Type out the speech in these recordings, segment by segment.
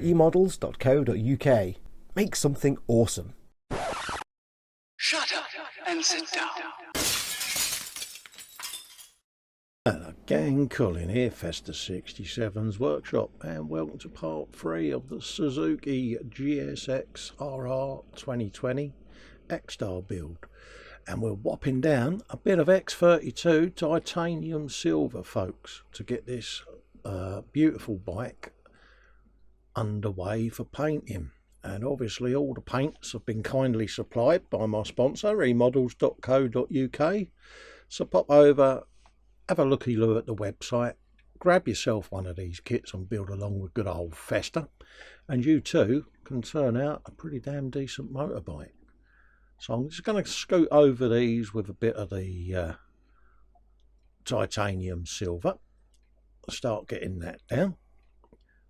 eModels.co.uk. Make something awesome. Shut up and sit down. Hello gang, Colin here, Festa 67's workshop, and welcome to part 3 of the Suzuki GSX-RR 2020 Ecster build. And we're whopping down a bit of X32 titanium silver, folks, to get this beautiful bike underway for painting. And obviously all the paints have been kindly supplied by my sponsor, eModels.co.uk. So pop over, have a looky-loo at the website, grab yourself one of these kits and build along with good old Festa, and you too can turn out a pretty damn decent motorbike. So I'm just going to scoot over these with a bit of the titanium silver, start getting that down.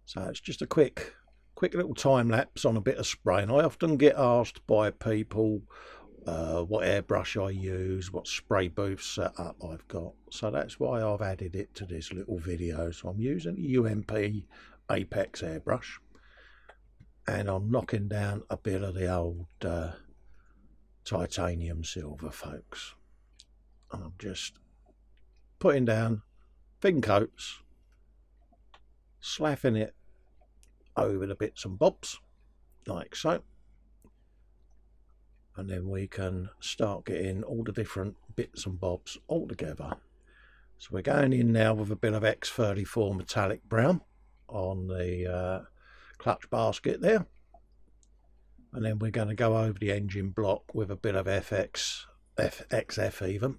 So it's just a quick little time lapse on a bit of spray, and I often get asked by people what airbrush I use, what spray booth setup I've got, so that's why I've added it to this little video. So I'm using a UMP Apex airbrush, and I'm knocking down a bit of the old titanium silver, folks. And I'm just putting down thin coats, slapping it over the bits and bobs like so, and then we can start getting all the different bits and bobs all together. So we're going in now with a bit of X34 metallic brown on the clutch basket there, and then we're going to go over the engine block with a bit of XF even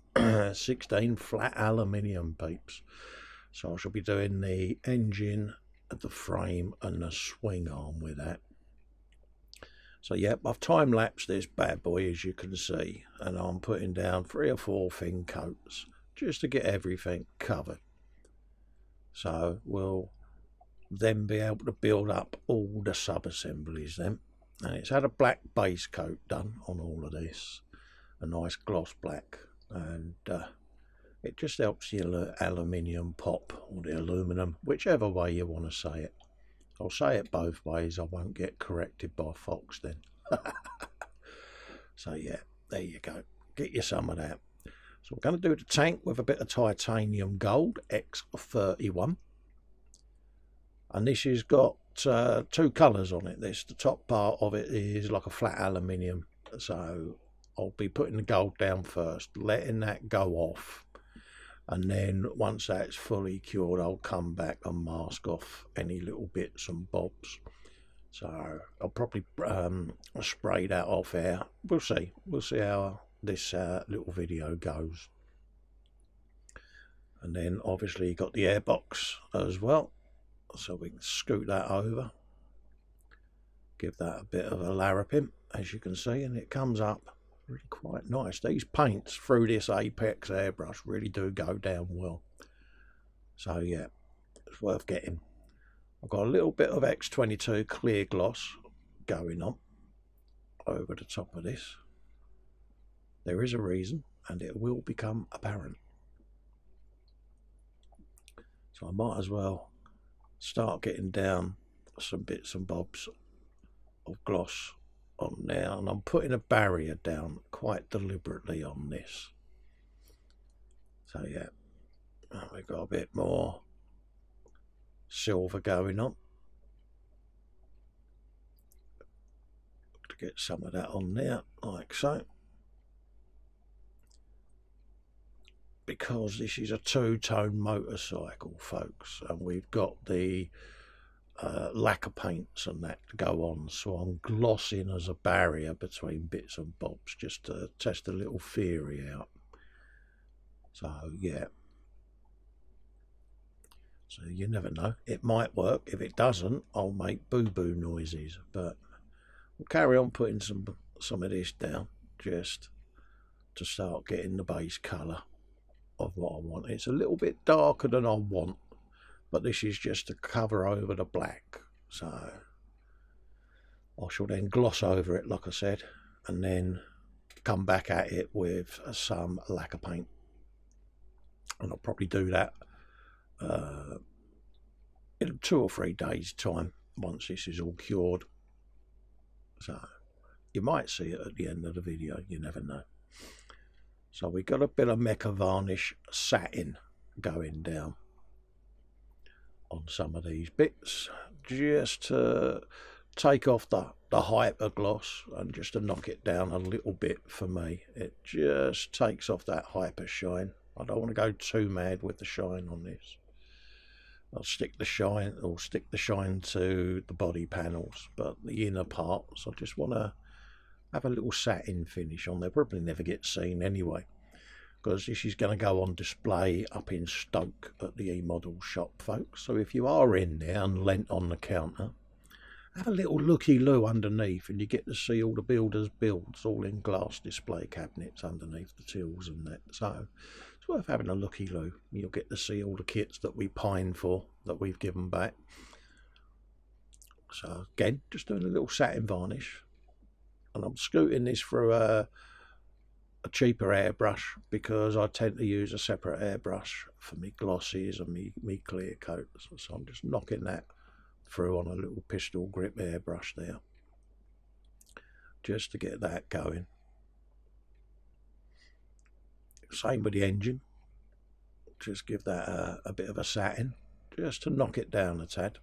16 flat aluminium peeps. So I shall be doing the engine, the frame and the swing arm with that. So yep, I've time lapsed this bad boy, as you can see, and I'm putting down 3 or 4 thin coats just to get everything covered. So we'll then be able to build up all the sub-assemblies then. And it's had a black base coat done on all of this, a nice gloss black, and it just helps the aluminium pop, or the aluminum, whichever way you want to say it. I'll say it both ways, I won't get corrected by Fox then. So yeah, there you go, get you some of that. So we're going to do the tank with a bit of titanium gold, X31. And this has got 2 colours on it. The top part of it is like a flat aluminium. So I'll be putting the gold down first, letting that go off. And then once that's fully cured, I'll come back and mask off any little bits and bobs. So I'll probably spray that off air. We'll see how this little video goes. And then obviously you got the airbox as well, so we can scoot that over, give that a bit of a larraping, as you can see, and it comes up really quite nice. These paints through this Apex airbrush really do go down well. So yeah, it's worth getting. I've got a little bit of X22 clear gloss going on over the top of this. There is a reason, and it will become apparent. So I might as well start getting down some bits and bobs of gloss on there, and I'm putting a barrier down quite deliberately on this. So yeah, we've got a bit more silver going on to get some of that on there like so, because this is a 2-tone motorcycle, folks, and we've got the lacquer paints and that to go on, so I'm glossing as a barrier between bits and bobs just to test a little theory out. So yeah, so you never know, it might work. If it doesn't, I'll make boo-boo noises, but we'll carry on putting some of this down just to start getting the base colour of what I want. It's a little bit darker than I want, but this is just to cover over the black. So I shall then gloss over it, like I said, and then come back at it with some lacquer paint. And I'll probably do that in 2 or 3 days time, once this is all cured. So you might see it at the end of the video, you never know. So we got a bit of mecha varnish satin going down on some of these bits, just to take off the hyper gloss and just to knock it down a little bit. For me, it just takes off that hyper shine. I don't want to go too mad with the shine on this. I'll stick the shine to the body panels, but the inner parts I just want to have a little satin finish on there. Probably never get seen anyway, because this is going to go on display up in Stoke at the eModels shop, folks. So if you are in there and leant on the counter, have a little looky-loo underneath, and you get to see all the builders' builds all in glass display cabinets underneath the tills and that. So it's worth having a looky-loo. You'll get to see all the kits that we pine for, that we've given back. So again, just doing a little satin varnish, and I'm scooting this through a cheaper airbrush, because I tend to use a separate airbrush for me glosses and me clear coats. So I'm just knocking that through on a little pistol grip airbrush there, just to get that going. Same with the engine, just give that a bit of a satin, just to knock it down a tad.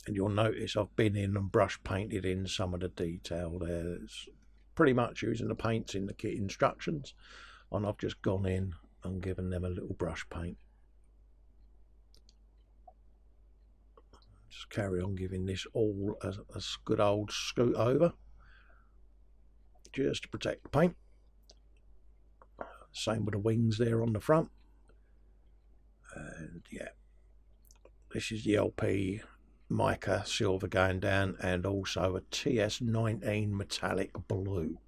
And you'll notice I've been in and brush painted in some of the detail there. It's pretty much using the paints in the kit instructions, and I've just gone in and given them a little brush paint. Just carry on giving this all a good old scoot over, just to protect the paint. Same with the wings there on the front. And yeah, this is the LP mica silver going down, and also a TS19 metallic blue,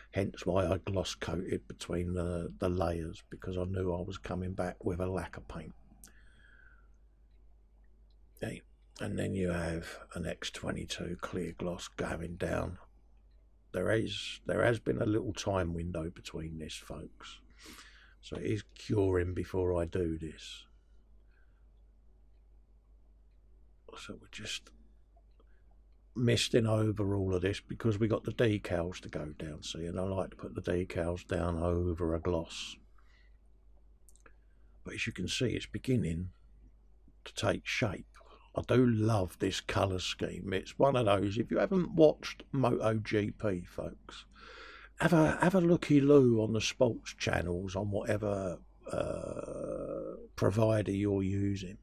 hence why I gloss coated between the layers, because I knew I was coming back with a lacquer paint. Okay. And then you have an X22 clear gloss going down. There has been a little time window between this, folks, so it is curing before I do this. So we're just misting over all of this, because we got the decals to go down, see, and I like to put the decals down over a gloss. But as you can see, it's beginning to take shape. I do love this colour scheme. It's one of those, if you haven't watched MotoGP, folks, have a looky-loo on the sports channels on whatever provider you're using.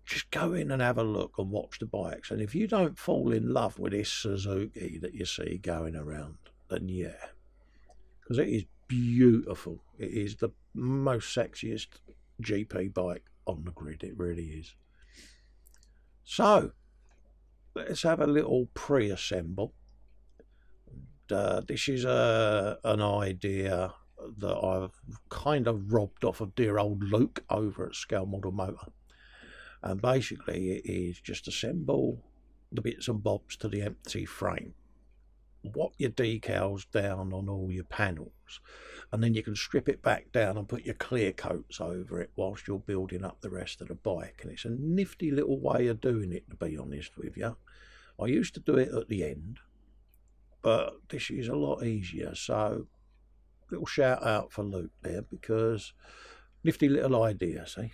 Just go in and have a look and watch the bikes, and if you don't fall in love with this Suzuki that you see going around, then yeah, because it is beautiful. It is the most sexiest GP bike on the grid, it really is. So let's have a little pre-assemble. This is an idea that I've kind of robbed off of dear old Luke over at Scale Model Motor. And basically it is just assemble the bits and bobs to the empty frame. Whop your decals down on all your panels, and then you can strip it back down and put your clear coats over it whilst you're building up the rest of the bike. And it's a nifty little way of doing it, to be honest with you. I used to do it at the end, but this is a lot easier. So little shout out for Luke there, because nifty little idea, see.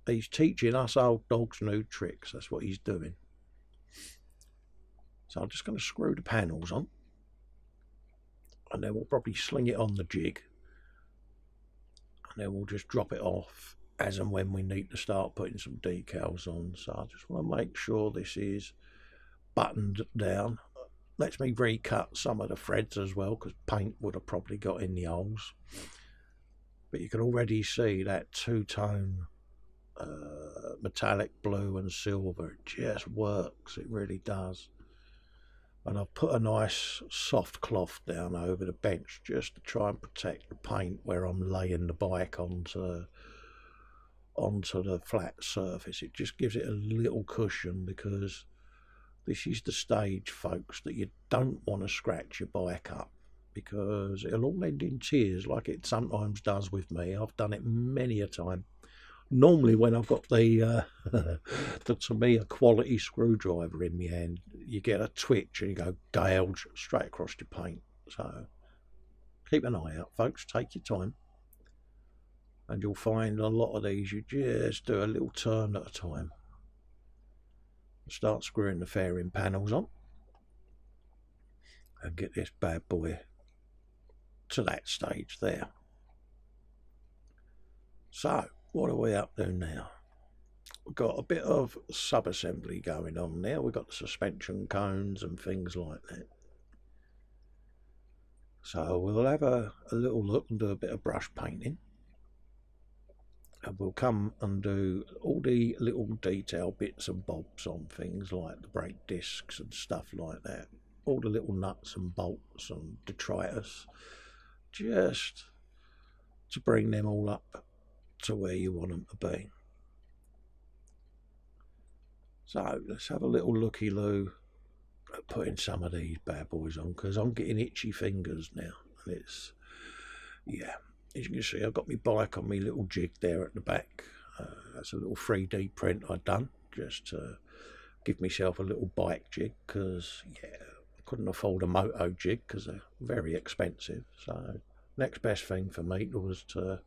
He's teaching us old dogs new tricks. That's what he's doing. So I'm just going to screw the panels on, and then we'll probably sling it on the jig, and then we'll just drop it off as and when we need to start putting some decals on. So I just want to make sure this is buttoned down. Lets me recut some of the threads as well, because paint would have probably got in the holes. But you can already see that two-tone metallic blue and silver. It just works, it really does. And I've put a nice soft cloth down over the bench just to try and protect the paint where I'm laying the bike onto the flat surface. It just gives it a little cushion, because this is the stage, folks, that you don't want to scratch your bike up, because it'll all end in tears like it sometimes does with me. I've done it many a time, Normally when I've got the the Tamiya quality screwdriver in my hand, you get a twitch and you go gouge straight across your paint. So keep an eye out, folks, take your time, and you'll find a lot of these you just do a little turn at a time. Start screwing the fairing panels on and get this bad boy to that stage there. So what are we up to now? We've got a bit of sub-assembly going on there. We've got the suspension cones and things like that. So we'll have a little look and do a bit of brush painting. And we'll come and do all the little detail bits and bobs on things like the brake discs and stuff like that. All the little nuts and bolts and detritus, just to bring them all up to where you want them to be. So let's have a little looky-loo at putting some of these bad boys on, because I'm getting itchy fingers now. And it's, yeah, as you can see, I've got my bike on my little jig there at the back. That's a little 3D print I've done just to give myself a little bike jig, because, yeah, I couldn't afford a moto jig because they're very expensive. So next best thing for me was to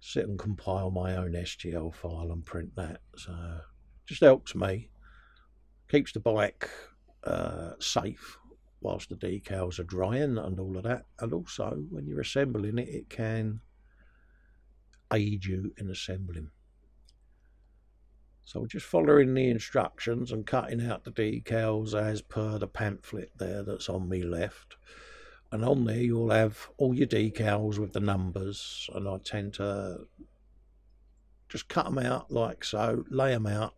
sit and compile my own STL file and print that. So just helps me, keeps the bike safe whilst the decals are drying and all of that, and also when you're assembling it, it can aid you in assembling. So we're just following the instructions and cutting out the decals as per the pamphlet there that's on me left, and on there you'll have all your decals with the numbers, and I tend to just cut them out like so, lay them out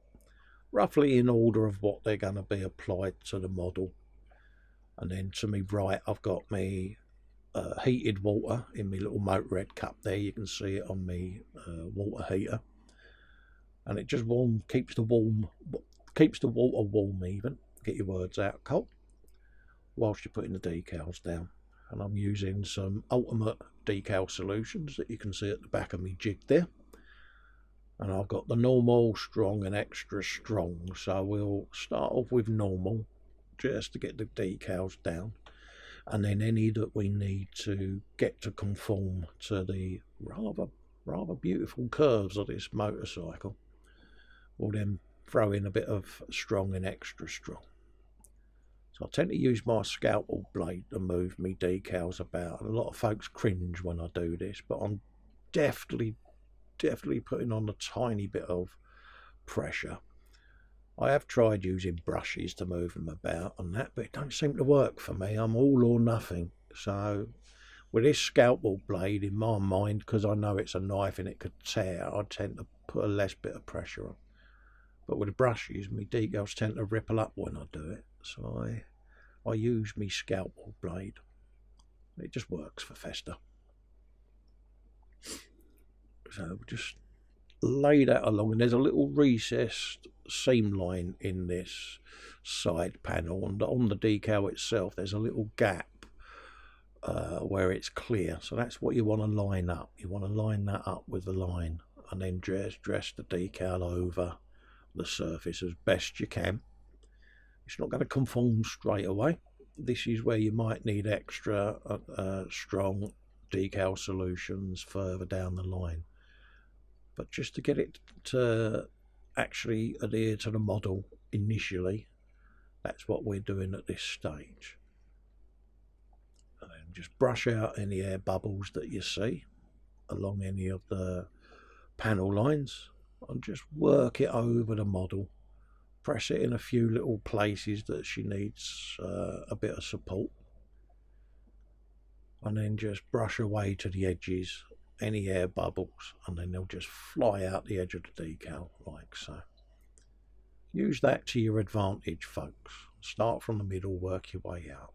roughly in order of what they're going to be applied to the model. And then to me right, I've got me heated water in my little Motorhead cup there. You can see it on me water heater, and it just keeps the water warm even. Get your words out, Colt, whilst you're putting the decals down. And I'm using some Ultimate decal solutions that you can see at the back of me jig there. And I've got the normal, strong and extra strong. So we'll start off with normal, just to get the decals down, and then any that we need to get to conform to the rather beautiful curves of this motorcycle, we'll then throw in a bit of strong and extra strong. So I tend to use my scalpel blade to move me decals about, and a lot of folks cringe when I do this, but I'm definitely putting on a tiny bit of pressure. I have tried using brushes to move them about and that, but it don't seem to work for me. I'm all or nothing. So with this scalpel blade, in my mind, because I know it's a knife and it could tear, I tend to put a less bit of pressure on. But with the brushes, my decals tend to ripple up when I do it. So I use my scalpel blade. It just works for Festa. So just lay that along, and there's a little recessed seam line in this side panel, and on the decal itself there's a little gap where it's clear. So that's what you want to line up. You want to line that up with the line, and then dress the decal over the surface as best you can. It's not going to conform straight away. This is where you might need extra strong decal solutions further down the line. But just to get it to actually adhere to the model initially, that's what we're doing at this stage. And then just brush out any air bubbles that you see along any of the panel lines, and just work it over the model. Press it in a few little places that she needs a bit of support, and then just brush away to the edges any air bubbles, and then they'll just fly out the edge of the decal like so. Use that to your advantage, folks. Start from the middle, work your way out.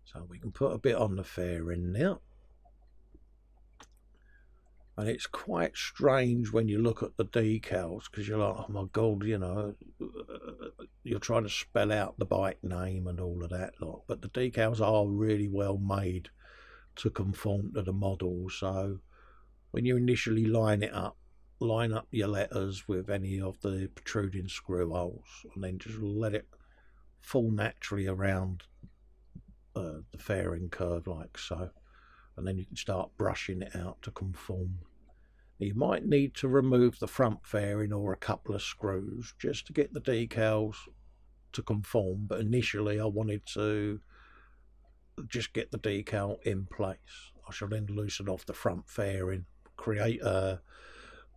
So we can put a bit on the fairing now. And it's quite strange when you look at the decals, because you're like, oh my god, you know, you're trying to spell out the bike name and all of that lot. But the decals are really well made to conform to the model. So when you initially line it up, line up your letters with any of the protruding screw holes, and then just let it fall naturally around the fairing curve like so, and then you can start brushing it out to conform. You might need to remove the front fairing or a couple of screws just to get the decals to conform, but initially I wanted to just get the decal in place. I shall then loosen off the front fairing, create a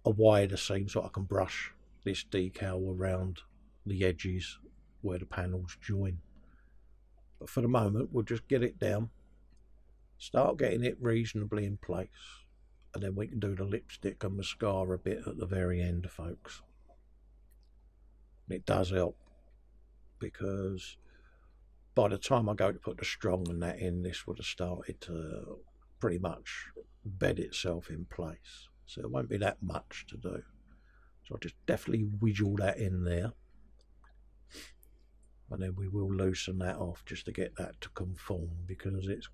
wider seam so I can brush this decal around the edges where the panels join. But for the moment we'll just get it down, start getting it reasonably in place, and then we can do the lipstick and mascara bit at the very end, folks. And it does help, because by the time I go to put the strong and that in, this would have started to pretty much bed itself in place. So it won't be that much to do. So I'll just definitely wiggle that in there. And then we will loosen that off just to get that to conform, because it's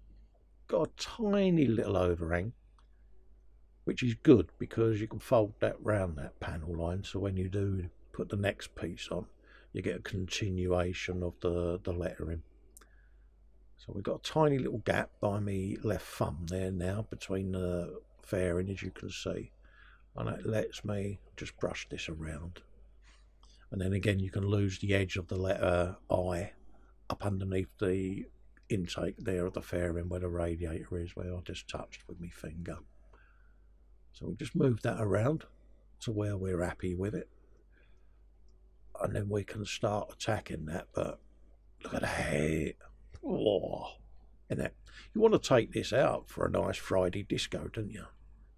got a tiny little overhang, which is good because you can fold that round that panel line, so when you do put the next piece on, you get a continuation of the lettering. So we've got a tiny little gap by my left thumb there now between the fairing, as you can see, and it lets me just brush this around. And then again you can lose the edge of the letter I up underneath the intake there of the fairing where the radiator is, where I just touched with my finger. So we'll just move that around to where we're happy with it, and then we can start attacking that. But look at that. Oh, isn't it? You want to take this out for a nice Friday disco, don't you?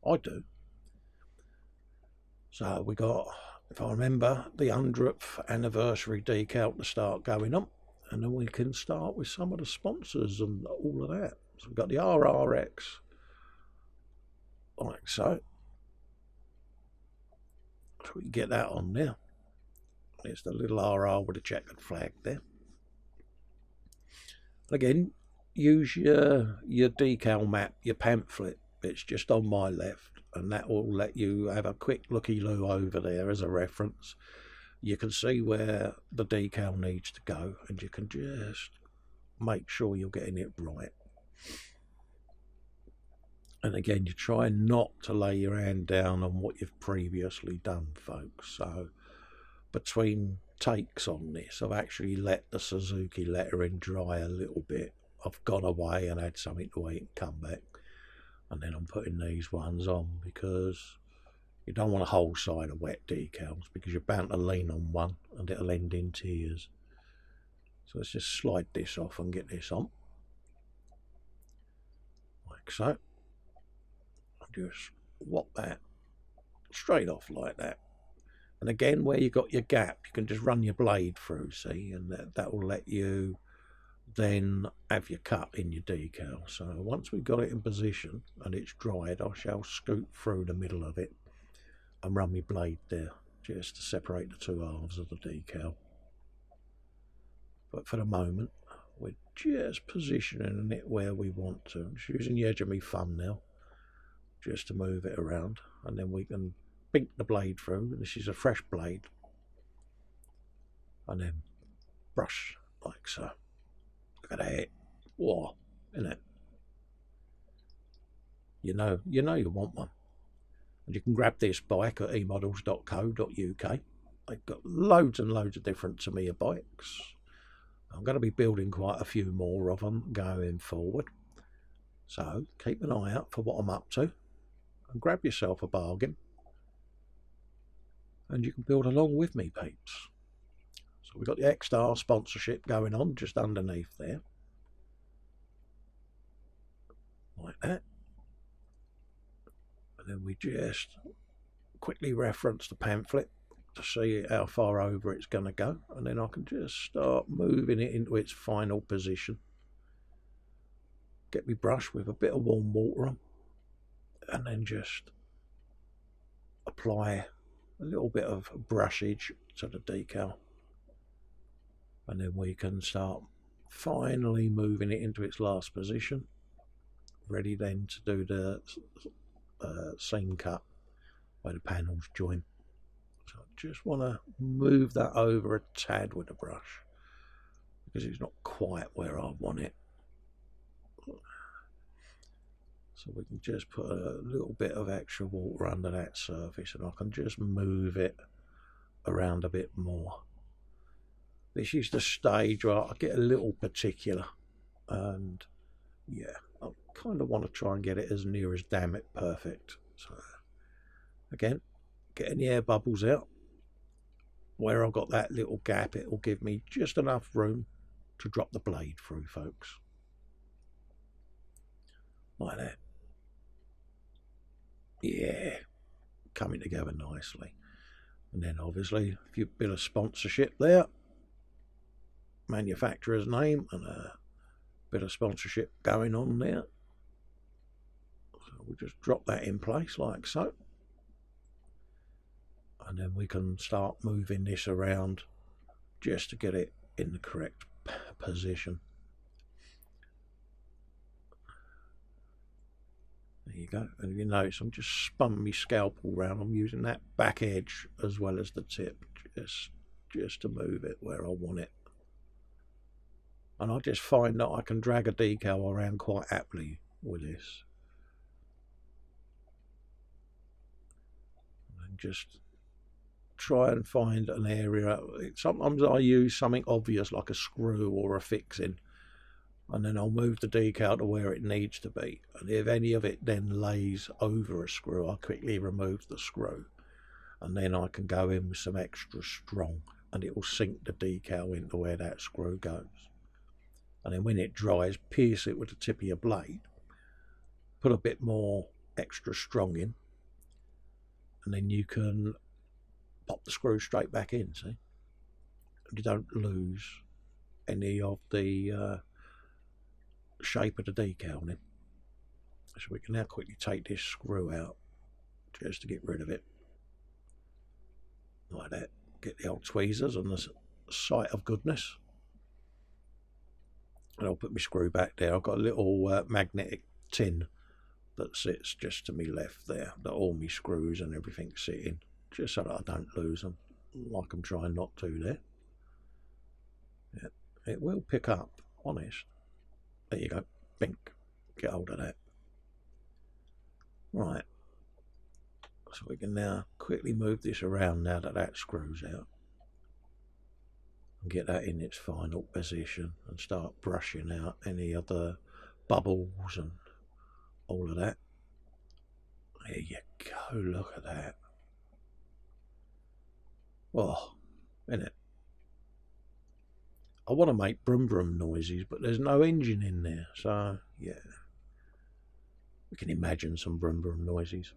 I do. So we got, if I remember, the 100th anniversary decal to start going on, and then we can start with some of the sponsors and all of that. So we've got the RRX, like so. So we can get that on there. There's the little RR with a checkered flag there. Again, use your decal map, your pamphlet. It's just on my left, and that will let you have a quick looky-loo over there as a reference. You can see where the decal needs to go, and you can just make sure you're getting it right. And again, you try not to lay your hand down on what you've previously done, folks. So between takes on this, I've actually let the Suzuki lettering dry a little bit. I've gone away and had something to eat and come back, and then I'm putting these ones on, because you don't want a whole side of wet decals, because you're bound to lean on one and it'll end in tears. So let's just slide this off and get this on like so. Just whop that straight off like that. And again, where you got your gap, you can just run your blade through, see, and that will let you then have your cut in your decal. So once we've got it in position and it's dried, I shall scoot through the middle of it and run my blade there just to separate the two halves of the decal. But for the moment, we're just positioning it where we want to. I'm just using the edge of my thumb now just to move it around, and then we can bink the blade through. This is a fresh blade, and then brush like so. Look at that. Whoa, isn't it? You know you want one. And you can grab this bike at eModels.co.uk. They've got loads and loads of different Tamiya bikes. I'm going to be building quite a few more of them going forward, so keep an eye out for what I'm up to and grab yourself a bargain, and you can build along with me, peeps. So we've got the Ecster sponsorship going on just underneath there, like that. And then we just quickly reference the pamphlet to see how far over it's going to go, and then I can just start moving it into its final position. Get me brush with a bit of warm water on, and then just apply a little bit of brushage to the decal, and then we can start finally moving it into its last position, ready then to do the seam cut where the panels join. So I just want to move that over a tad with the brush because it's not quite where I want it. So we can just put a little bit of extra water under that surface and I can just move it around a bit more. This is the stage where I get a little particular, and yeah, I kind of want to try and get it as near as damn it perfect. So again, getting the air bubbles out. Where I've got that little gap, it will give me just enough room to drop the blade through, folks. Like that. Yeah, coming together nicely. And then obviously a few bit of sponsorship there. Manufacturer's name and a bit of sponsorship going on there. So we'll just drop that in place like so. And then we can start moving this around just to get it in the correct position. There you go. And you notice I'm just spun my scalpel round. I'm using that back edge as well as the tip just to move it where I want it. And I just find that I can drag a decal around quite aptly with this. And just try and find an area. Sometimes I use something obvious like a screw or a fixing, and then I'll move the decal to where it needs to be. And if any of it then lays over a screw, I'll quickly remove the screw. And then I can go in with some extra strong and it will sink the decal into where that screw goes. And then when it dries, pierce it with the tip of your blade, put a bit more extra strong in, and then you can pop the screw straight back in, see? And you don't lose any of the shape of the decal then. So we can now quickly take this screw out just to get rid of it. Like that. Get the old tweezers on the sight of goodness. And I'll put my screw back there. I've got a little magnetic tin that sits just to my left there, that all my screws and everything sit in, just so that I don't lose them, like I'm trying not to there. Yeah, it will pick up, honest. There you go, bink, get hold of that. Right, so we can now quickly move this around now that that screw's out. And get that in its final position and start brushing out any other bubbles and all of that. There you go, look at that. Oh, isn't it? I want to make brum brum noises, but there's no engine in there, so yeah. We can imagine some brum brum noises.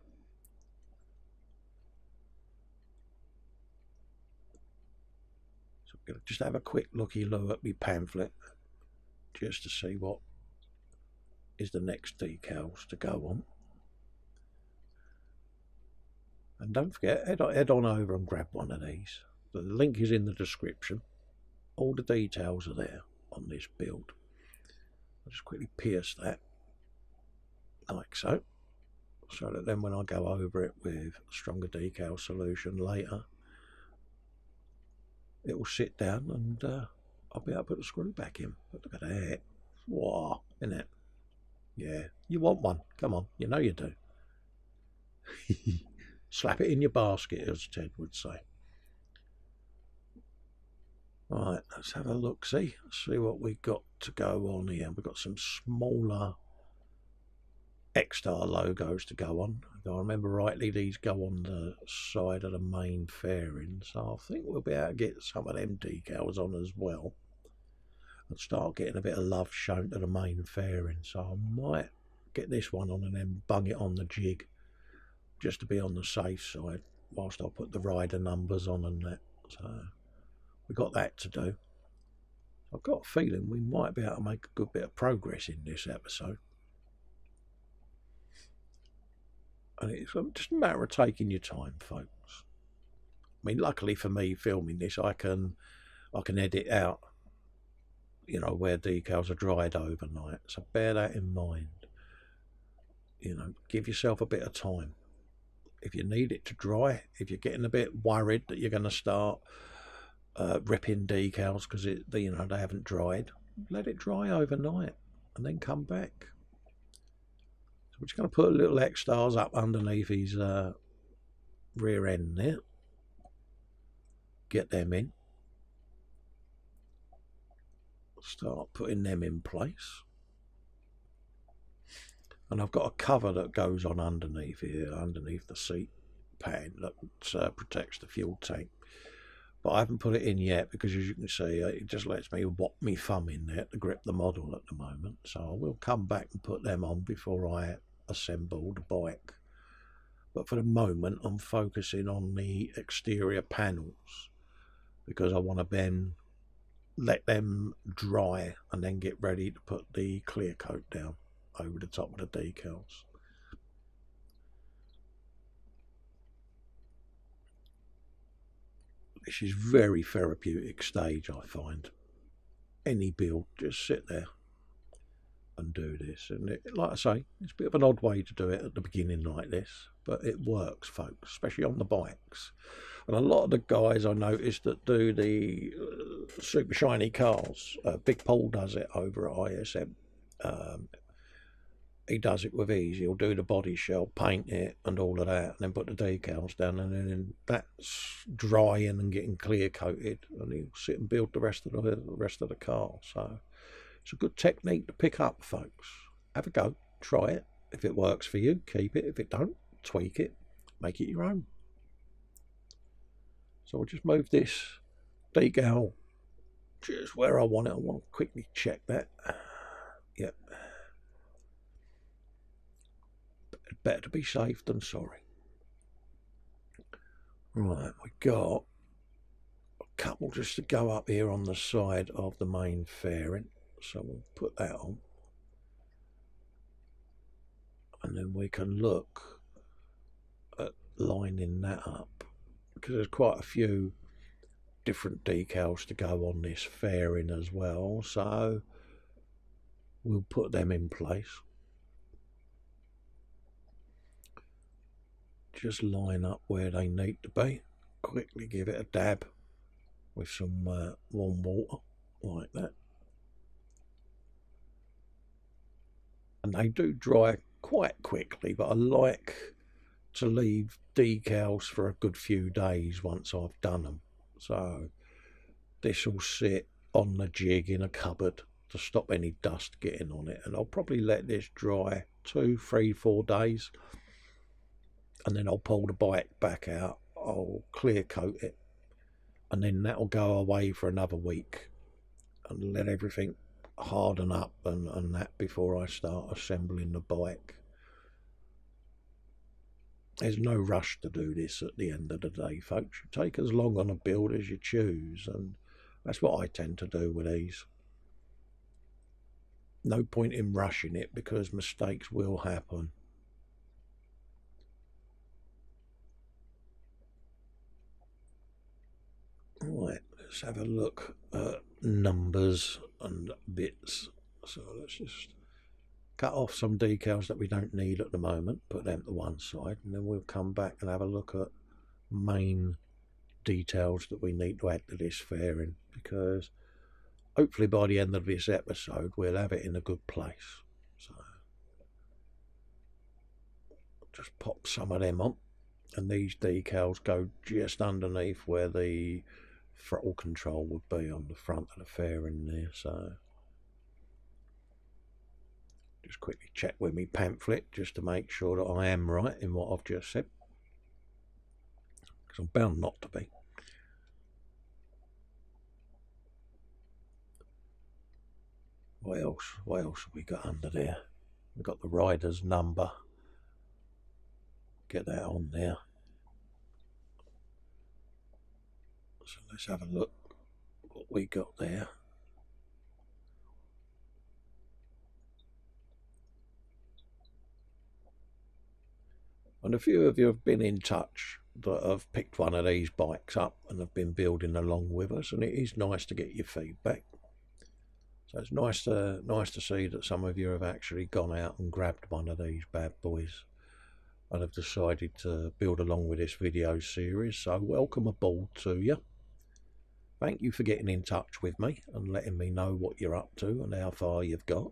So just have a quick looky-loo at my pamphlet just to see what is the next decals to go on. And don't forget, head on over and grab one of these. The link is in the description. All the details are there on this build. I'll just quickly pierce that like so, so that then when I go over it with stronger decal solution later, it will sit down and I'll be able to put the screw back in. But look at that. Wow, isn't it? Yeah, you want one. Come on, you know you do. Slap it in your basket, as Ted would say. Right, let's have a look, see what we got to go on here. We've got some smaller Ecster logos to go on. If I remember rightly, these go on the side of the main fairing, so I think we'll be able to get some of them decals on as well and start getting a bit of love shown to the main fairing. So I might get this one on and then bung it on the jig just to be on the safe side whilst I put the rider numbers on and that. So we've got that to do. I've got a feeling we might be able to make a good bit of progress in this episode. And it's just a matter of taking your time, folks. I mean, luckily for me, filming this, I can edit out, you know, where decals are dried overnight. So bear that in mind. You know, give yourself a bit of time. If you need it to dry, if you're getting a bit worried that you're going to start ripping decals because you know, they haven't dried, let it dry overnight and then come back. So we're just going to put a little Ecsters up underneath his rear end there. Get them in. Start putting them in place. And I've got a cover that goes on underneath here, underneath the seat pan, that protects the fuel tank. But I haven't put it in yet because, as you can see, it just lets me whop my thumb in there to grip the model at the moment. So I will come back and put them on before I assemble the bike. But for the moment, I'm focusing on the exterior panels because I want to then let them dry and then get ready to put the clear coat down over the top of the decals. This is very therapeutic stage, I find. Any build, just sit there and do this. And like I say, it's a bit of an odd way to do it at the beginning like this, but it works, folks, especially on the bikes. And a lot of the guys I noticed that do the super shiny cars, Big Paul does it over at ISM. He does it with ease. He'll do the body shell, paint it and all of that, and then put the decals down, and then that's drying and getting clear coated, and he'll sit and build the rest of the car. So it's a good technique to pick up, folks. Have a go, try it. If it works for you, keep it. If it don't, tweak it, make it your own. So I'll just move this decal just where I want it. I want to quickly check that. Yep. Better to be safe than sorry. Right, we got a couple just to go up here on the side of the main fairing. So we'll put that on. And then we can look at lining that up, because there's quite a few different decals to go on this fairing as well. So we'll put them in place. Just line up where they need to be. Quickly give it a dab with some warm water like that. And they do dry quite quickly, but I like to leave decals for a good few days once I've done them. So this will sit on the jig in a cupboard to stop any dust getting on it, and I'll probably let this dry 2, 3, 4 days. And then I'll pull the bike back out, I'll clear coat it, and then that'll go away for another week and let everything harden up and that before I start assembling the bike. There's no rush to do this at the end of the day, folks. You take as long on a build as you choose, and that's what I tend to do with these. No point in rushing it because mistakes will happen. Right, let's have a look at numbers and bits. So let's just cut off some decals that we don't need at the moment, put them to one side, and then we'll come back and have a look at main details that we need to add to this fairing, because hopefully by the end of this episode we'll have it in a good place. So just pop some of them on, and these decals go just underneath where the throttle control would be on the front of the fairing there. So just quickly check with me pamphlet just to make sure that I am right in what I've just said, because I'm bound not to be. What else have we got under there? We've got the rider's number. Get that on there. So let's have a look what we got there. And a few of you have been in touch that have picked one of these bikes up and have been building along with us, and it is nice to get your feedback. So it's nice to see that some of you have actually gone out and grabbed one of these bad boys and have decided to build along with this video series. So welcome aboard to you. Thank you for getting in touch with me and letting me know what you're up to and how far you've got.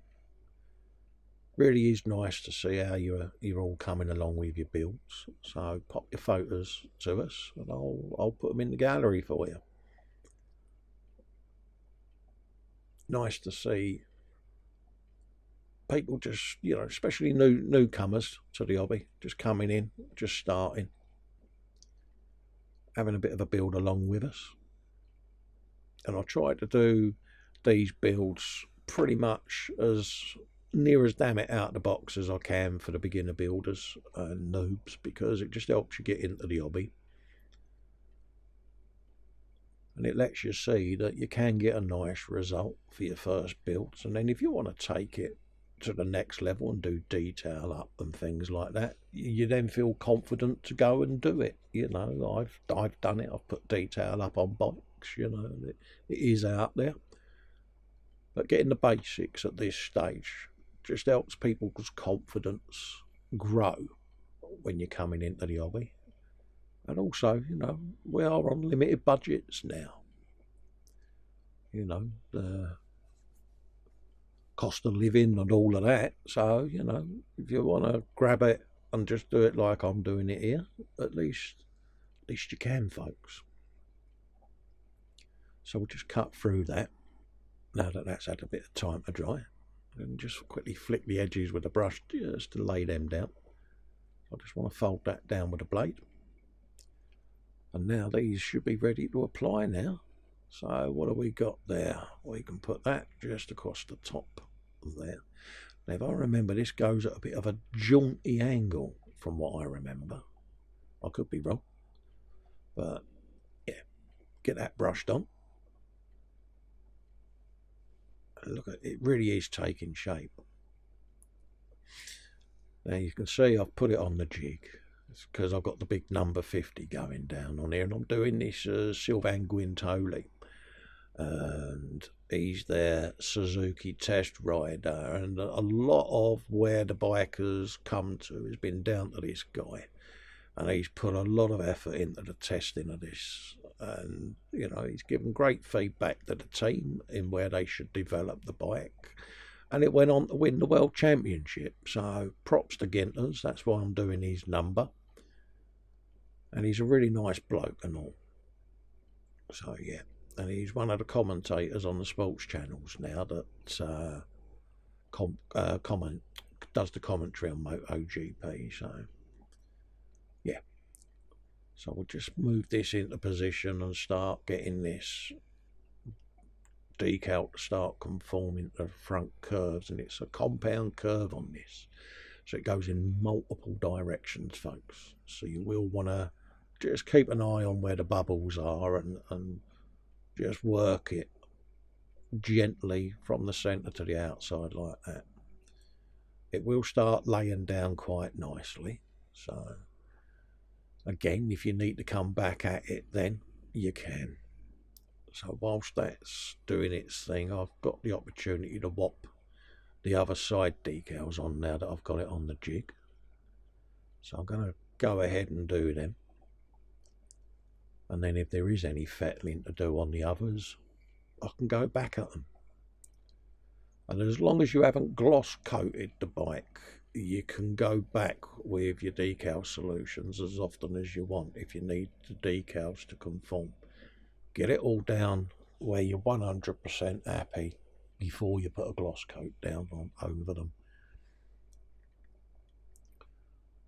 Really is nice to see how you're all coming along with your builds. So pop your photos to us and I'll put them in the gallery for you. Nice to see people just, you know, especially newcomers to the hobby, just coming in, just starting, having a bit of a build along with us. And I try to do these builds pretty much as near as damn it out the box as I can for the beginner builders and noobs, because it just helps you get into the hobby. And it lets you see that you can get a nice result for your first builds. And then if you want to take it to the next level and do detail up and things like that, you then feel confident to go and do it. You know, I've done it. I've put detail up on bikes, you know, it is out there. But getting the basics at this stage just helps people's confidence grow when you're coming into the hobby. And also, you know, we are on limited budgets now. You know, the cost of living and all of that. So, you know, if you want to grab it and just do it like I'm doing it here, at least you can, folks. So we'll just cut through that now that that's had a bit of time to dry. And just quickly flick the edges with a brush just to lay them down. I just want to fold that down with a blade. And now these should be ready to apply now. So what have we got there? We can put that just across the top there. Now if I remember, this goes at a bit of a jaunty angle from what I remember. I could be wrong. But yeah, get that brushed on. And look, it really is taking shape. Now you can see I've put it on the jig. It's because I've got the big number 50 going down on here, and I'm doing this Sylvain Guintoli, and he's their Suzuki test rider, and a lot of where the bikers come to has been down to this guy, and he's put a lot of effort into the testing of this, and you know, he's given great feedback to the team in where they should develop the bike. And it went on to win the World Championship, so props to Ginters. That's why I'm doing his number. And he's a really nice bloke and all. So yeah, and he's one of the commentators on the sports channels now that does the commentary on MotoGP. So yeah, so we'll just move this into position and start getting this decal to start conforming to the front curves, and it's a compound curve on this, so it goes in multiple directions, folks. So you will want to just keep an eye on where the bubbles are and just work it gently from the centre to the outside like that. It will start laying down quite nicely. So again, if you need to come back at it, then you can. So whilst that's doing its thing, I've got the opportunity to whop the other side decals on now that I've got it on the jig. So I'm going to go ahead and do them. And then if there is any fettling to do on the others, I can go back at them. And as long as you haven't gloss coated the bike, you can go back with your decal solutions as often as you want if you need the decals to conform. Get it all down where you're 100% happy before you put a gloss coat down over them.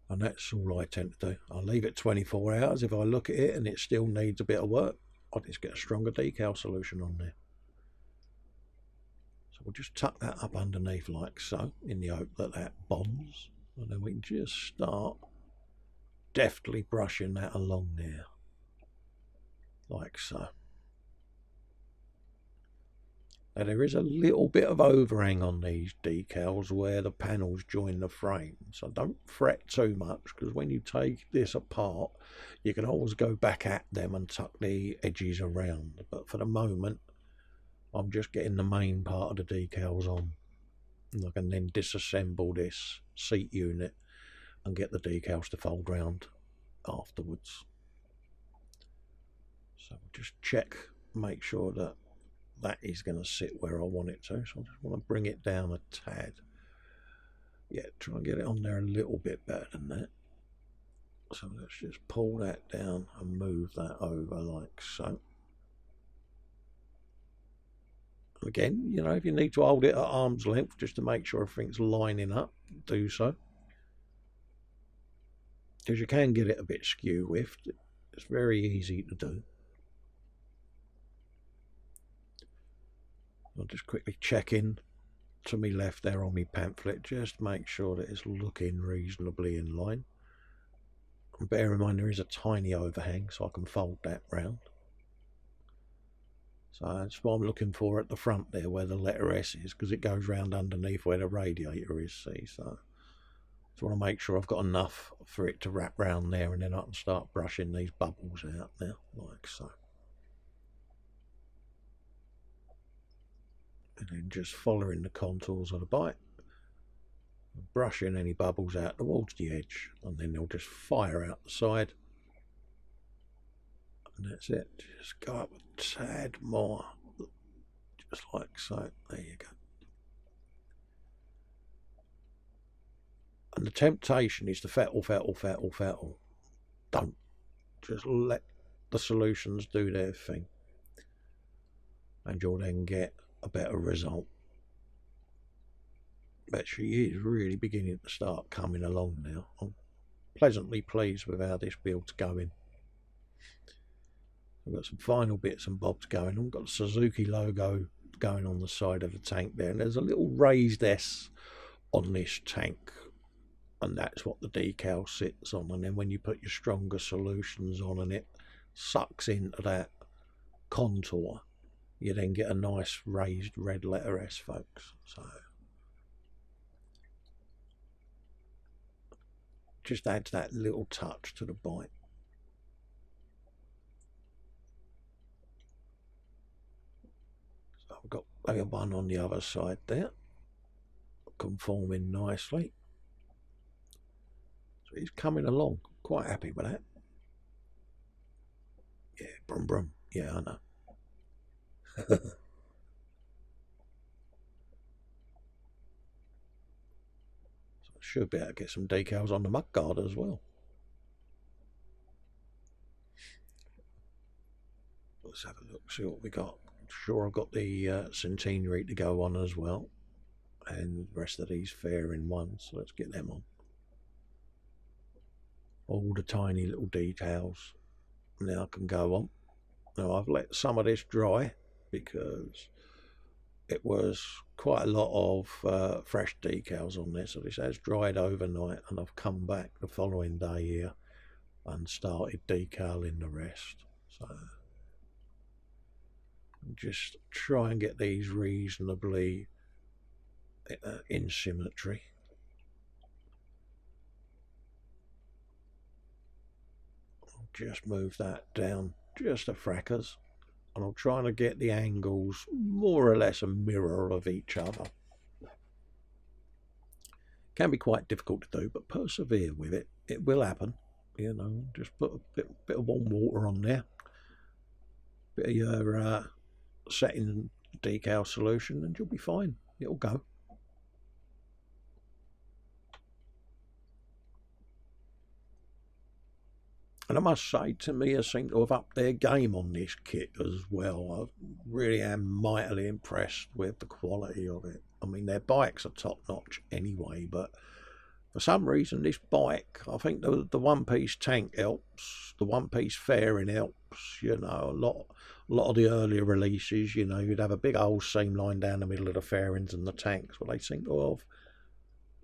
And that's all I tend to do. I'll leave it 24 hours. If I look at it and it still needs a bit of work, I'll just get a stronger decal solution on there. So we'll just tuck that up underneath like so, in the hope that that bonds. And then we can just start deftly brushing that along there, like so. Now there is a little bit of overhang on these decals where the panels join the frame, so don't fret too much, because when you take this apart you can always go back at them and tuck the edges around. But for the moment I'm just getting the main part of the decals on, and I can then disassemble this seat unit and get the decals to fold round afterwards. So we'll just check, make sure that that is going to sit where I want it to. So I just want to bring it down a tad. Yeah, try and get it on there a little bit better than that. So let's just pull that down and move that over like so. Again, you know, if you need to hold it at arm's length just to make sure everything's lining up, do so. Because you can get it a bit skew-whiffed. It's very easy to do. I'll just quickly check in to my left there on my pamphlet, just make sure that it's looking reasonably in line. And bear in mind there is a tiny overhang, so I can fold that round. So that's what I'm looking for at the front there, where the letter S is, because it goes round underneath where the radiator is, see. So just want to make sure I've got enough for it to wrap round there, and then I can start brushing these bubbles out now, like so. And then just following the contours of the bike, brushing any bubbles out towards the edge, and then they'll just fire out the side. And that's it. Just go up a tad more, just like so. There you go. And the temptation is to fettle. Don't. Just let the solutions do their thing, and you'll then get a better result. But she is really beginning to start coming along now. I'm pleasantly pleased with how this build's going. I've got some final bits and bobs going on. Got the Suzuki logo going on the side of the tank there, and there's a little raised S on this tank, and that's what the decal sits on. And then when you put your stronger solutions on and it sucks into that contour, you then get a nice raised red letter S, folks. So just adds that little touch to the bike. So I've got layer one on the other side there, conforming nicely. So he's coming along, quite happy with that. Yeah, brum brum. Yeah, I know. So I should be able to get some decals on the Mudguard as well. Let's have a look, see what we got. I'm sure I've got the centenary to go on as well, and the rest of these fairing ones, so let's get them on. All the tiny little details now can go on. Now I've let some of this dry because it was quite a lot of fresh decals on this, so this has dried overnight, and I've come back the following day here and started decaling the rest. So just try and get these reasonably in symmetry. I'll just move that down just a frackers, and I'm trying to get the angles more or less a mirror of each other. Can be quite difficult to do, but persevere with it. It will happen. You know, just put a bit of warm water on there, bit of your setting decal solution, and you'll be fine. It'll go. And I must say, Tamiya seem to have upped their game on this kit as well. I really am mightily impressed with the quality of it. I mean, their bikes are top notch anyway, but for some reason this bike, I think the one-piece tank helps, the one-piece fairing helps. You know, a lot of the earlier releases, you know, you'd have a big old seam line down the middle of the fairings and the tanks, but they seem to have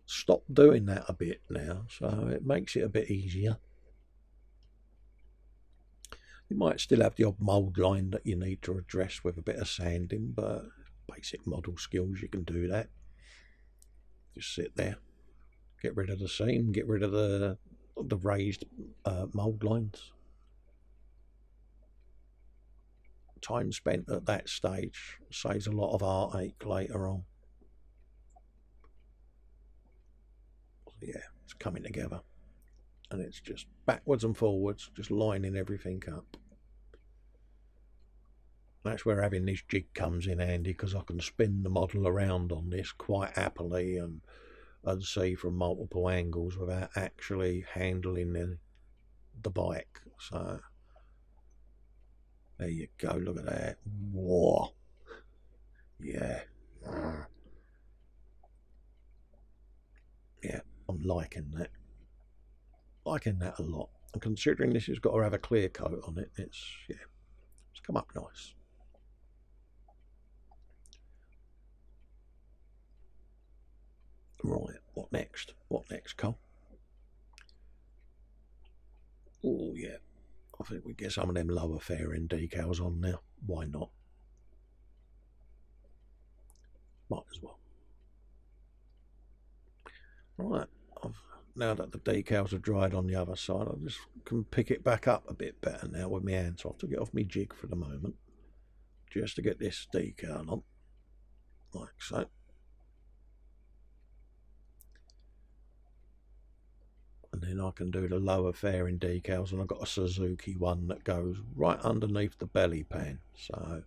stopped doing that a bit now, so it makes it a bit easier. You might still have the odd mould line that you need to address with a bit of sanding, but basic model skills, you can do that. Just sit there, get rid of the seam, get rid of the raised mould lines. time spent at that stage saves a lot of heartache later on. Yeah, it's coming together, and it's just backwards and forwards, just lining everything up. That's where having this jig comes in handy, because I can spin the model around on this quite happily and see from multiple angles without actually handling the bike. So there you go, look at that. Whoa. Yeah. Yeah, I'm liking that. Liking that a lot. And considering this has got to have a clear coat on it, it's come up nice. Right, what next? What next, Cole? Oh yeah, I think we get some of them lower fairing decals on now. Why not? Might as well. Right, now that the decals have dried on the other side, I just can pick it back up a bit better now with my hands. So I have to get off my jig for the moment, just to get this decal on, like so. And then I can do the lower fairing decals, and I've got a Suzuki one that goes right underneath the belly pan, so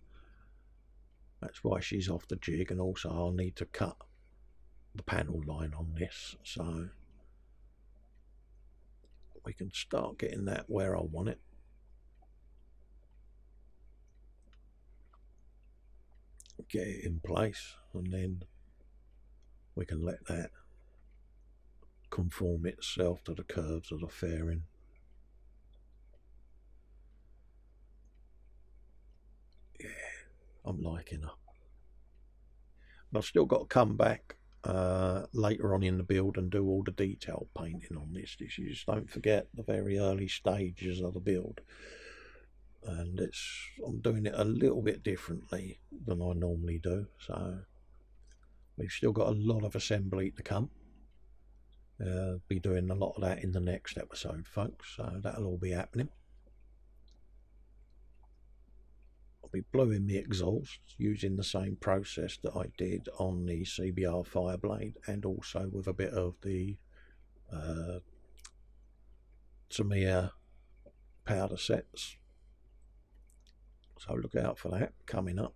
that's why she's off the jig. And also I'll need to cut the panel line on this, so we can start getting that where I want it. Get it in place, and then we can let that conform itself to the curves of the fairing. Yeah, I'm liking her. And I've still got to come back later on in the build and do all the detail painting on this. You just don't forget the very early stages of the build, and I'm doing it a little bit differently than I normally do. So we've still got a lot of assembly to come. Be doing a lot of that in the next episode, folks, so that'll all be happening. I'll be blowing the exhaust using the same process that I did on the CBR Fireblade, and also with a bit of the Tamiya powder sets. So look out for that coming up.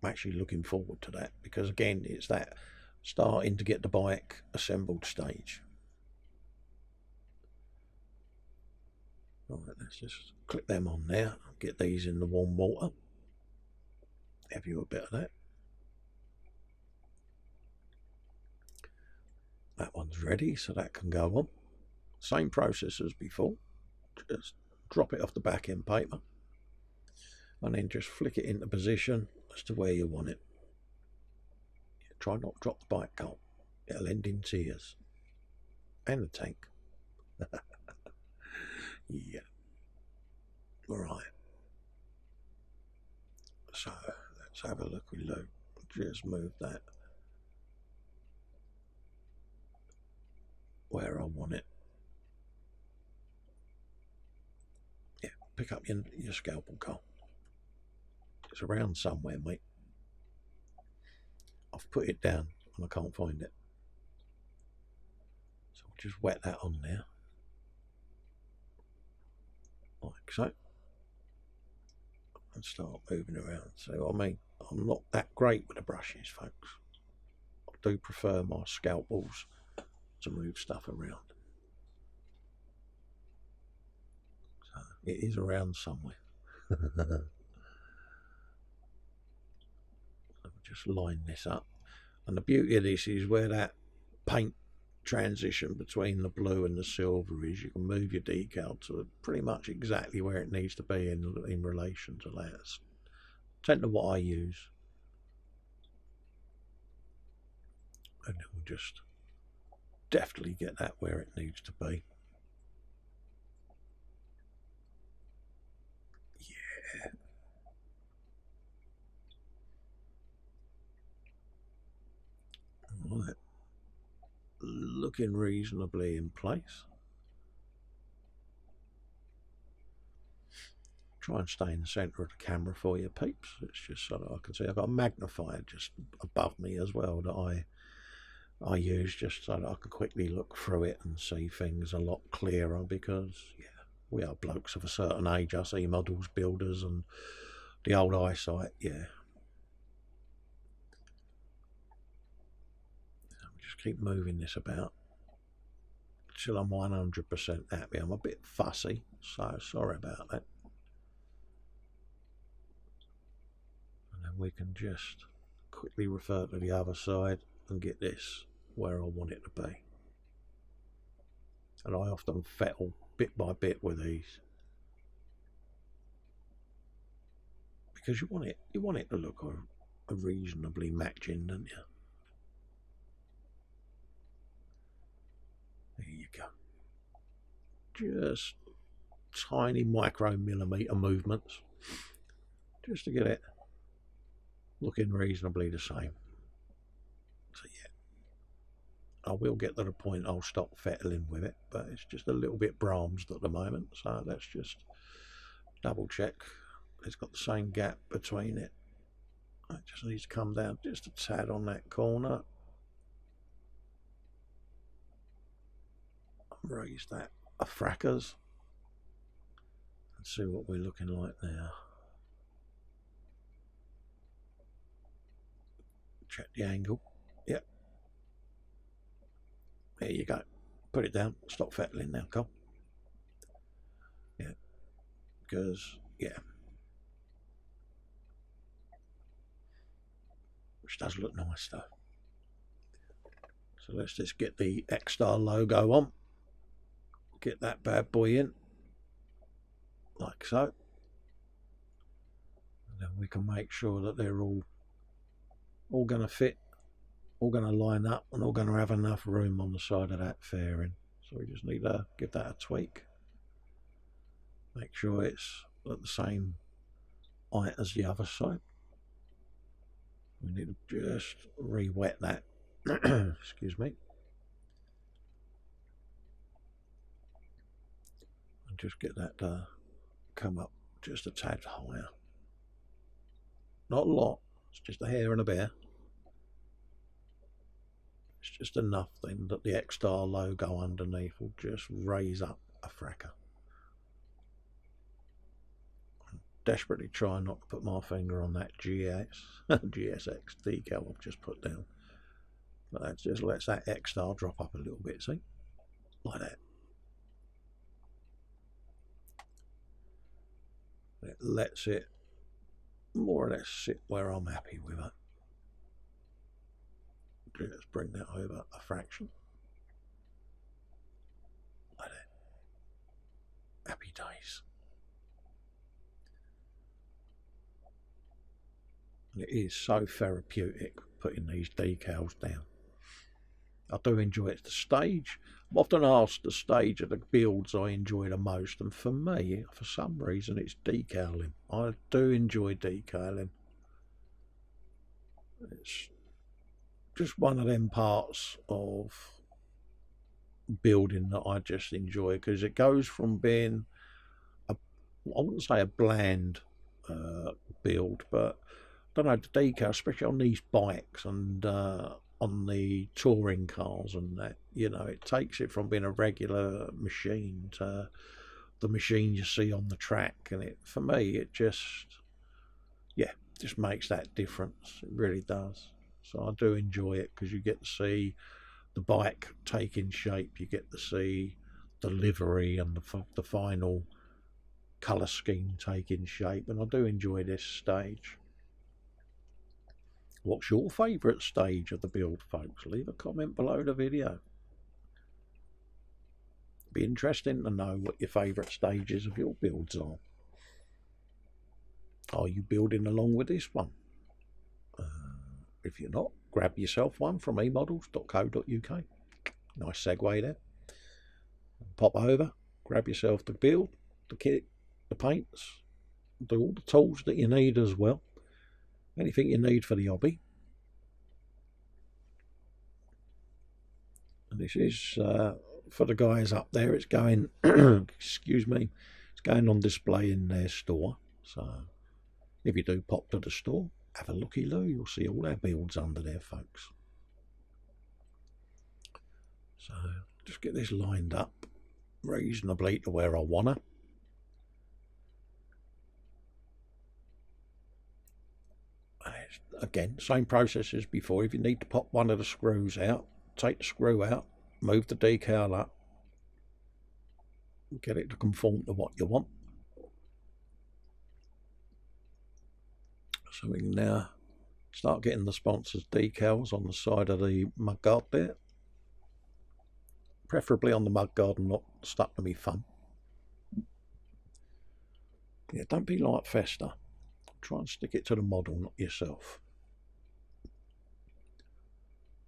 I'm actually looking forward to that, because again, it's that starting to get the bike assembled stage. Right, let's just clip them on there, get these in the warm water, have you a bit of that. That one's ready, so that can go on. Same process as before, just drop it off the back end paper, and then just flick it into position as to where you want it. Try not to drop the bike, Cole. It'll end in tears. And the tank. Yeah. Right. So let's have a look. Just move that where I want it. Yeah, pick up your scalpel, Cole. It's around somewhere, mate. I've put it down and I can't find it. So I'll just wet that on there. Like so. And start moving around. So I mean, I'm not that great with the brushes, folks. I do prefer my scalpels to move stuff around. So it is around somewhere. Just line this up, and the beauty of this is where that paint transition between the blue and the silver is, you can move your decal to pretty much exactly where it needs to be in relation to that. It's tend to what I use, and then we'll just deftly get that where it needs to be. Yeah. Right. Looking reasonably in place. try and stay in the centre of the camera for you peeps. It's just so that I can see. I've got a magnifier just above me as well that I use just so that I can quickly look through it and see things a lot clearer, because yeah, we are blokes of a certain age, us eModels builders, and the old eyesight, yeah. Just keep moving this about till I'm 100% happy. I'm a bit fussy, so sorry about that. And then we can just quickly refer to the other side and get this where I want it to be. And I often fettle bit by bit with these, because you want it to look a reasonably matching, don't you? There you go. Just tiny micro-millimetre movements, just to get it looking reasonably the same. So yeah, I will get to the point I'll stop fettling with it, but it's just a little bit bronzed at the moment, so let's just double check it's got the same gap between it. It just needs to come down just a tad on that corner. Raise that a frackers and see what we're looking like now. Check the angle. Yep. There you go. Put it down. Stop fettling now, Cole. Yeah. Because, yeah. Which does look nice though. So let's just get the Ecster logo on. Get that bad boy in. Like so. And then we can make sure that they're all going to fit, all going to line up, and all going to have enough room on the side of that fairing. So we just need to give that a tweak. Make sure it's at the same height as the other side. We need to just re-wet that. Excuse me. And just get that to come up just a tad higher. Not a lot. It's just a hair and a bear. It's just enough then that the Ecster logo underneath will just raise up a fracker. I'm desperately trying not to put my finger on that GSX decal I've just put down. But that just lets that Ecster drop up a little bit, see? Like that. It lets it more or less sit where I'm happy with it. Let's bring that over a fraction. Like that. Happy days. And it is so therapeutic putting these decals down. I do enjoy it. The stage, I'm often asked the stage of the builds I enjoy the most, and for me, for some reason, it's decaling. I do enjoy decaling. It's just one of them parts of building that I just enjoy, because it goes from being I wouldn't say a bland build, but I don't know, the decal, especially on these bikes and on the touring cars and that, you know, it takes it from being a regular machine to the machine you see on the track, and it, for me, it just, yeah, just makes that difference. It really does. So I do enjoy it, because you get to see the bike taking shape, you get to see the livery and the final colour scheme taking shape, and I do enjoy this stage. What's your favourite stage of the build, folks? Leave a comment below the video. Be interesting to know what your favourite stages of your builds are. Are you building along with this one? If you're not, grab yourself one from eModels.co.uk. Nice segue there. Pop over, grab yourself the build, the kit, the paints, do all the tools that you need as well. Anything you need for the hobby. And this is for the guys up there. It's going, excuse me, it's going on display in their store. So if you do pop to the store, have a looky-loo. You'll see all our builds under there, folks. So just get this lined up reasonably to where I wanna. Again, same process as before. If you need to pop one of the screws out, take the screw out, move the decal up, get it to conform to what you want. So we can now start getting the sponsor's decals on the side of the mudguard there. Preferably on the mudguard and not stuck to me thumb. Yeah, don't be like Festa. Try and stick it to the model, not yourself.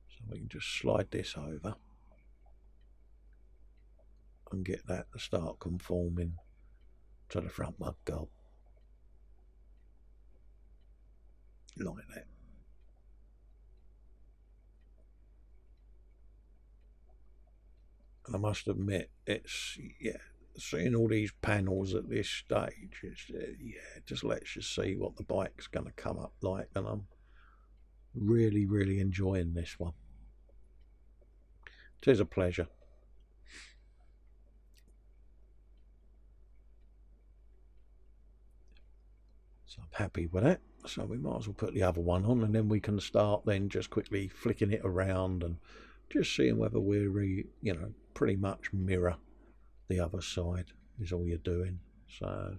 So we can just slide this over and get that to start conforming to the front mudguard. Like that. And I must admit, it's, yeah, seeing all these panels at this stage, it's, yeah, it just lets you see what the bike's going to come up like, and I'm really, really enjoying this one. It is a pleasure. So I'm happy with it. So we might as well put the other one on, and then we can start then just quickly flicking it around and just seeing whether we're, you know, pretty much mirror the other side is all you're doing. So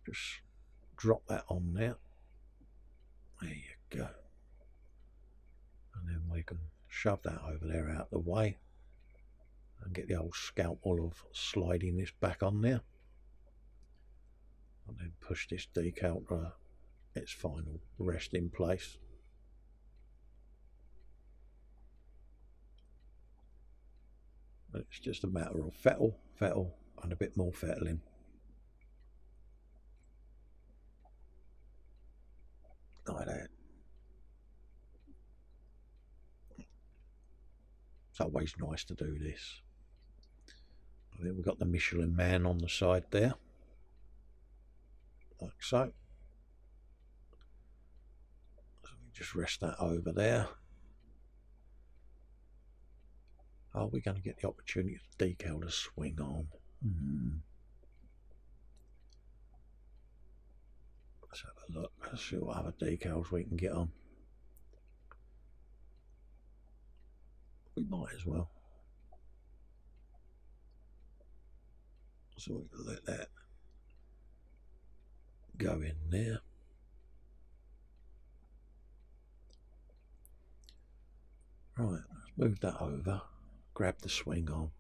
just drop that on there. There you go. And then we can shove that over there out the way and get the old scalpel of sliding this back on there. And then push this decal to its final resting place. And it's just a matter of fettle, and a bit more fettling. Like that. It's always nice to do this. I think we've got the Michelin Man on the side there. Like so. So we just rest that over there. Are we going to get the opportunity of the decal to swing on? Let's have a look. Let's see what other decals we can get on. We might as well. So we can let that go in there. Right, let's move that over. Grab the swing on.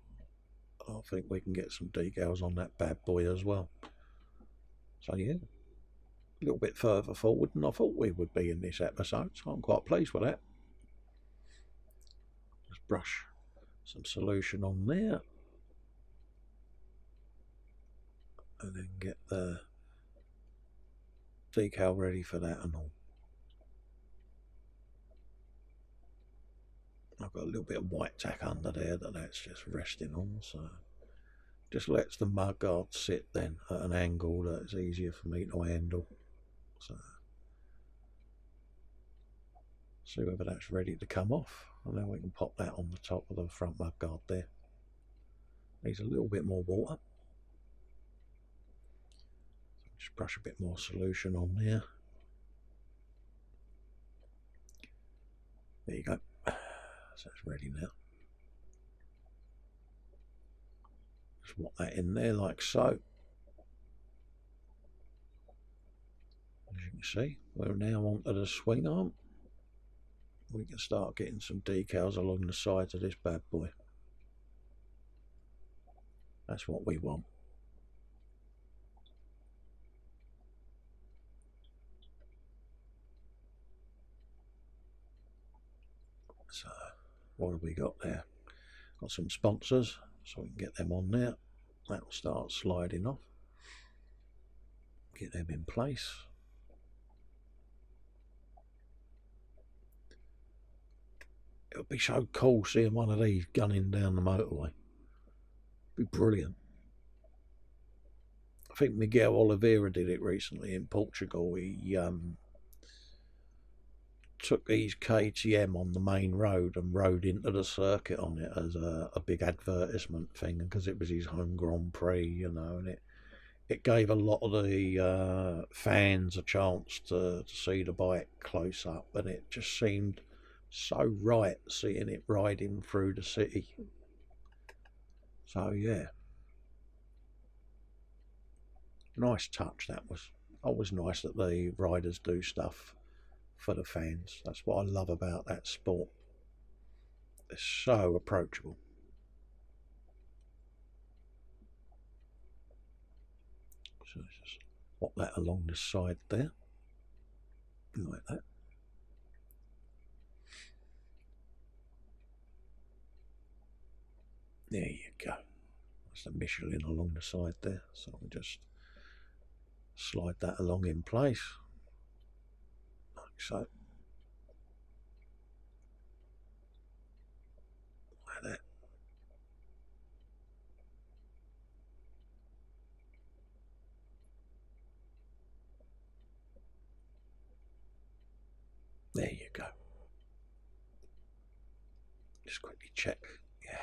I think we can get some decals on that bad boy as well. So yeah, a little bit further forward than I thought we would be in this episode, so I'm quite pleased with that. Just brush some solution on there. And then get the decal ready for that and all. I've got a little bit of white tack under there that's just resting on, so just lets the mudguard sit then at an angle that's easier for me to handle. So see whether that's ready to come off, and then we can pop that on the top of the front mudguard there. Needs a little bit more water. So just brush a bit more solution on there. There you go. So it's ready now. Just whop that in there like so. As you can see, we're now onto the swing arm. We can start getting some decals along the sides of this bad boy. That's what we want. So what have we got there? Got some sponsors, so we can get them on there. That'll start sliding off. Get them in place. It would be so cool seeing one of these gunning down the motorway. It'd be brilliant. think Miguel Oliveira did it recently in Portugal. He took his KTM on the main road and rode into the circuit on it as a big advertisement thing, because it was his home Grand Prix, you know, and it gave a lot of the fans a chance to see the bike close up, and it just seemed so right seeing it riding through the city. So yeah, nice touch that was. Always nice that the riders do stuff for the fans. That's what I love about that sport. It's so approachable. So just pop that along the side there, like that. There you go. That's the Michelin along the side there. So we just slide that along in place, like so. Like that. There you go. Just quickly check. Yeah.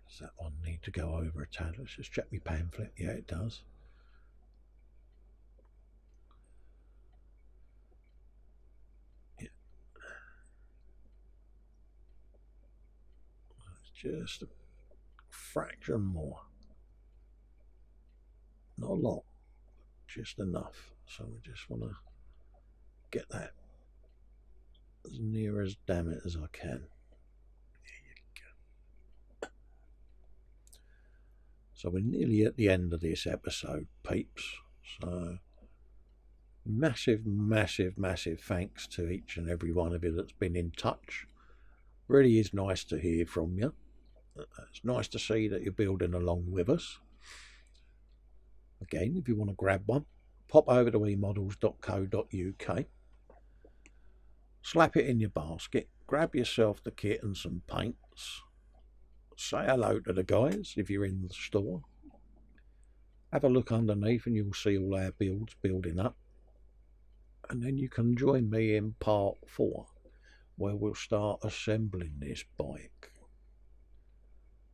Does that one need to go over a tad? Let's just check my pamphlet. Yeah, it does. Yeah. It's just a fraction more. Not a lot, just enough. So we just want to get that as near as damn it as I can. There you go. So we're nearly at the end of this episode, peeps. So massive, massive, massive thanks to each and every one of you that's been in touch. Really is nice to hear from you. It's nice to see that you're building along with us. Again, if you want to grab one, pop over to eModels.co.uk, slap it in your basket, grab yourself the kit and some paints, say hello to the guys if you're in the store, have a look underneath and you'll see all our builds building up, and then you can join me in part 4 where we'll start assembling this bike.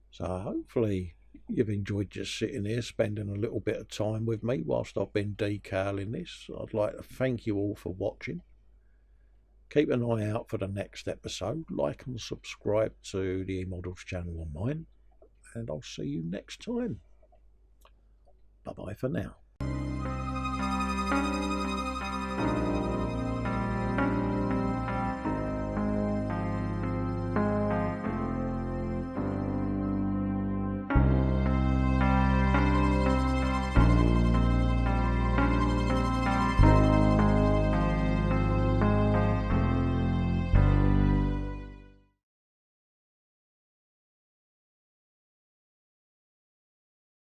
So hopefully you've enjoyed just sitting here spending a little bit of time with me whilst I've been decaling this. I'd like to thank you all for watching. Keep an eye out for the next episode. Like and subscribe to the eModels channel on mine, and I'll see you next time. Bye bye for now.